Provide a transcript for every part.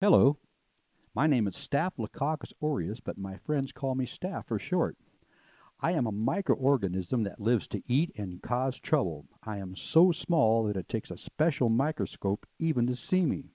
Hello, my name is Staphylococcus aureus, but my friends call me Staph for short. I am a microorganism that lives to eat and cause trouble. I am so small that it takes a special microscope even to see me.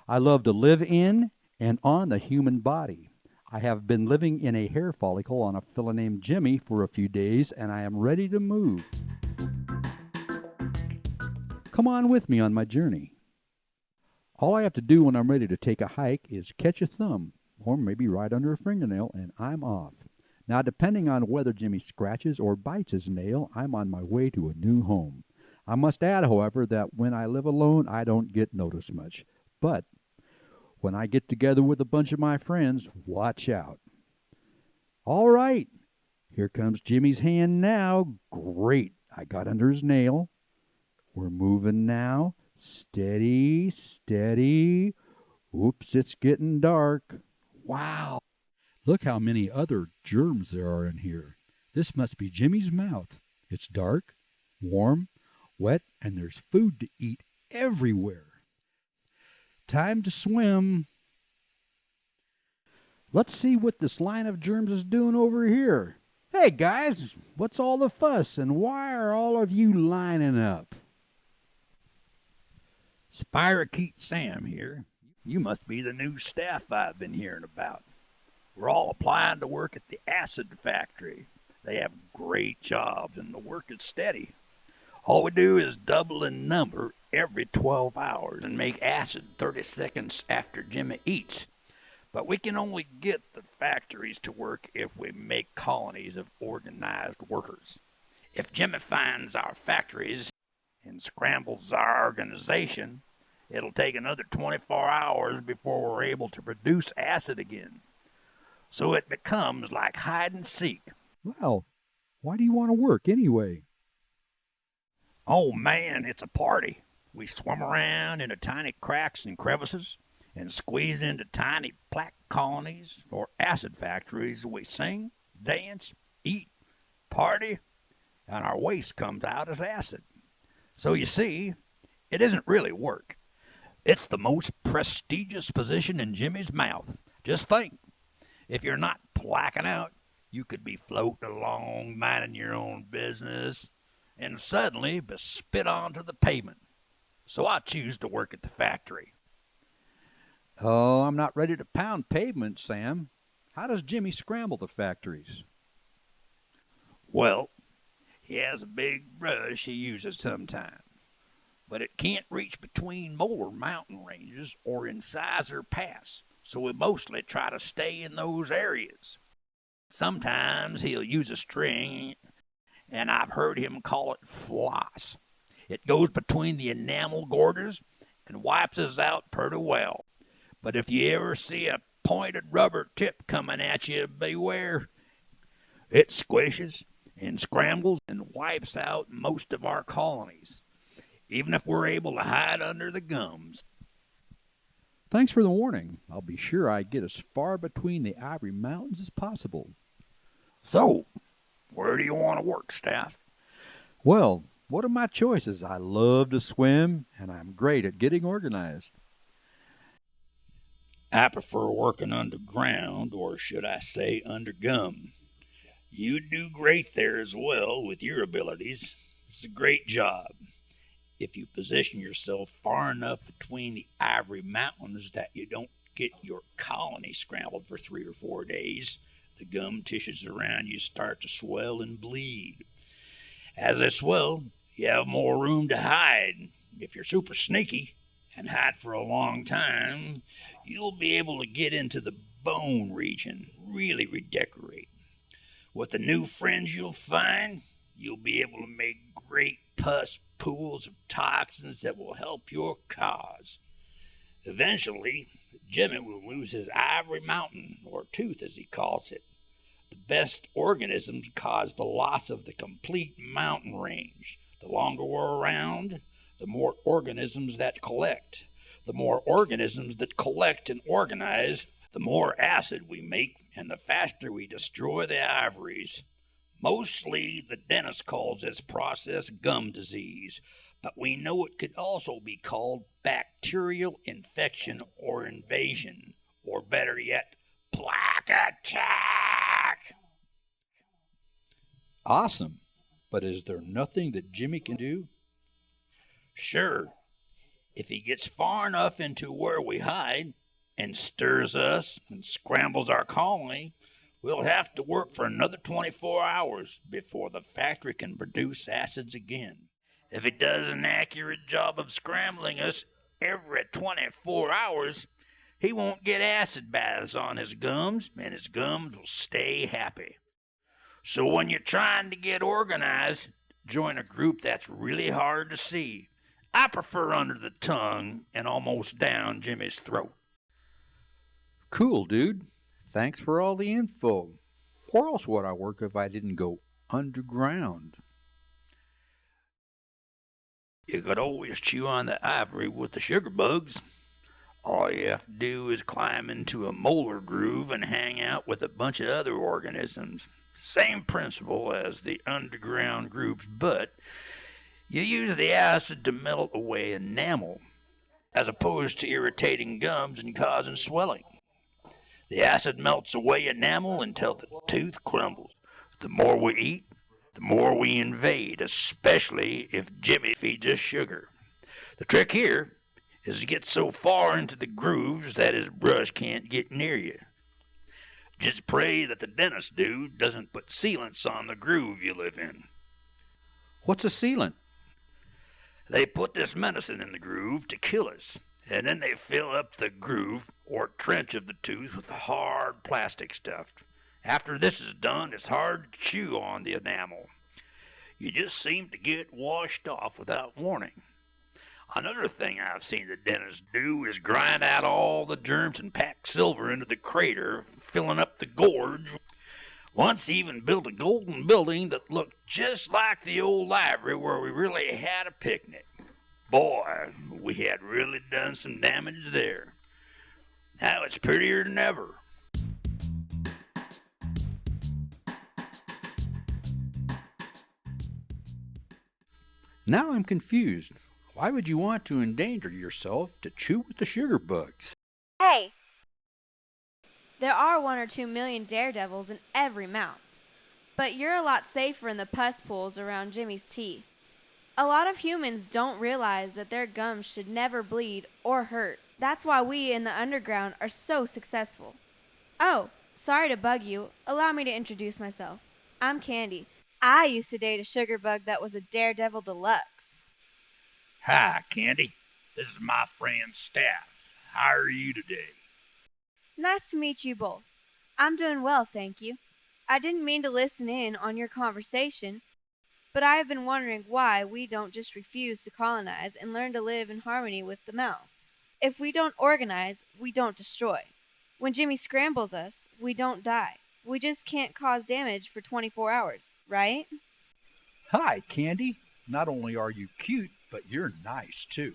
I love to live in and on the human body. I have been living in a hair follicle on a fellow named Jimmy for a few days, and I am ready to move. Come on with me on my journey. All I have to do when I'm ready to take a hike is catch a thumb, or maybe right under a fingernail, and I'm off. Now, depending on whether Jimmy scratches or bites his nail, I'm on my way to a new home. I must add, however, that when I live alone, I don't get noticed much. But when I get together with a bunch of my friends, watch out. All right, here comes Jimmy's hand now. Great, I got under his nail. We're moving now. Steady, steady. Oops, it's getting dark. Wow. Look how many other germs there are in here. This must be Jimmy's mouth. It's dark, warm, wet, and there's food to eat everywhere. Time to swim. Let's see what this line of germs is doing over here. Hey guys, what's all the fuss and why are all of you lining up? Spirochete Sam here. You must be the new staff I've been hearing about. We're all applying to work at the acid factory. They have great jobs and the work is steady. All we do is double in number every 12 hours and make acid 30 seconds after Jimmy eats. But we can only get the factories to work if we make colonies of organized workers. If Jimmy finds our factories and scrambles our organization, it'll take another 24 hours before we're able to produce acid again. So it becomes like hide and seek. Well, why do you want to work anyway? Oh man, it's a party. We swim around into tiny cracks and crevices and squeeze into tiny plaque colonies or acid factories. We sing, dance, eat, party, and our waste comes out as acid. So you see, it isn't really work. It's the most prestigious position in Jimmy's mouth. Just think, if you're not placking out, you could be floating along, minding your own business, and suddenly be spit onto the pavement. So I choose to work at the factory. Oh, I'm not ready to pound pavement, Sam. How does Jimmy scramble the factories? Well, he has a big brush he uses sometimes, but it can't reach between molar mountain ranges or in Sizer Pass, so we mostly try to stay in those areas. Sometimes he'll use a string, and I've heard him call it floss. It goes between the enamel girders and wipes us out pretty well. But if you ever see a pointed rubber tip coming at you, beware. It squishes and scrambles and wipes out most of our colonies, even if we're able to hide under the gums. Thanks for the warning. I'll be sure I get as far between the Ivory Mountains as possible. So, where do you want to work, Staff? Well, what are my choices? I love to swim, and I'm great at getting organized. I prefer working underground, or should I say undergum. You'd do great there as well with your abilities. It's a great job. If you position yourself far enough between the Ivory Mountains that you don't get your colony scrambled for 3 or 4 days, the gum tissues around you start to swell and bleed. As they swell, you have more room to hide. If you're super sneaky and hide for a long time, you'll be able to get into the bone region, really redecorate. With the new friends you'll find, you'll be able to make great pus pools of toxins that will help your cause. Eventually, Jimmy will lose his ivory mountain, or tooth as he calls it. The best organisms cause the loss of the complete mountain range. The longer we're around, the more organisms that collect. The more organisms that collect and organize, the more acid we make and the faster we destroy the ivories. Mostly the dentist calls this process gum disease, but we know it could also be called bacterial infection or invasion, or better yet, plaque attack. Awesome. But is there nothing that Jimmy can do? Sure, if he gets far enough into where we hide and stirs us and scrambles our colony, we'll have to work for another 24 hours before the factory can produce acids again. If he does an accurate job of scrambling us every 24 hours, he won't get acid baths on his gums, and his gums will stay happy. So when you're trying to get organized, join a group that's really hard to see. I prefer under the tongue and almost down Jimmy's throat. Cool, dude. Thanks for all the info. Where else would I work if I didn't go underground? You could always chew on the ivory with the sugar bugs. All you have to do is climb into a molar groove and hang out with a bunch of other organisms. Same principle as the underground groups, but you use the acid to melt away enamel, as opposed to irritating gums and causing swelling. The acid melts away enamel until the tooth crumbles. The more we eat, the more we invade, especially if Jimmy feeds us sugar. The trick here is to get so far into the grooves that his brush can't get near you. Just pray that the dentist dude doesn't put sealants on the groove you live in. What's a sealant? They put this medicine in the groove to kill us, and then they fill up the groove or trench of the tooth with hard plastic stuff. After this is done, it's hard to chew on the enamel. You just seem to get washed off without warning. Another thing I've seen the dentist do is grind out all the germs and pack silver into the crater, filling up the gorge. Once he even built a golden building that looked just like the old library where we really had a picnic. Boy, we had really done some damage there. Now it's prettier than ever. Now I'm confused. Why would you want to endanger yourself to chew with the sugar bugs? Hey! There are 1 or 2 million daredevils in every mouth. But you're a lot safer in the pus pools around Jimmy's teeth. A lot of humans don't realize that their gums should never bleed or hurt. That's why we in the underground are so successful. Oh, sorry to bug you. Allow me to introduce myself. I'm Candi. I used to date a sugar bug that was a daredevil deluxe. Hi, Candi. This is my friend Staff. How are you today? Nice to meet you both. I'm doing well, thank you. I didn't mean to listen in on your conversation, but I have been wondering why we don't just refuse to colonize and learn to live in harmony with the mouth. If we don't organize, we don't destroy. When Jimmy scrambles us, we don't die. We just can't cause damage for 24 hours, right? Hi, Candi. Not only are you cute, but you're nice, too.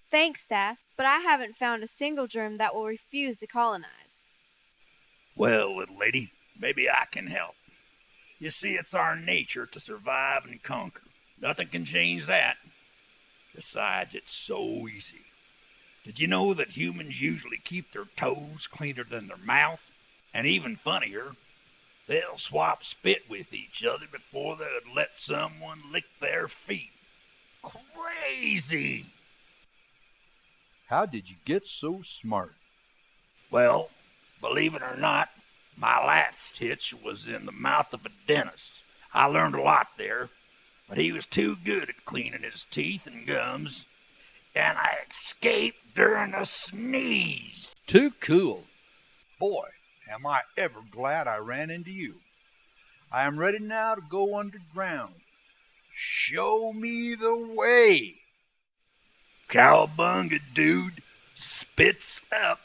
Thanks, Staff, but I haven't found a single germ that will refuse to colonize. Well, little lady, maybe I can help. You see, it's our nature to survive and conquer. Nothing can change that. Besides, it's so easy. Did you know that humans usually keep their toes cleaner than their mouth? And even funnier, they'll swap spit with each other before they would let someone lick their feet. Crazy! How did you get so smart? Well, believe it or not, my last hitch was in the mouth of a dentist. I learned a lot there, but he was too good at cleaning his teeth and gums, and I escaped during a sneeze. Too cool. Boy, am I ever glad I ran into you. I am ready now to go underground. Show me the way. Cowabunga, dude. Spits up.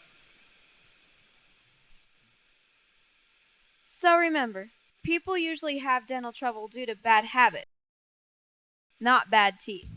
So remember, people usually have dental trouble due to bad habits, not bad teeth.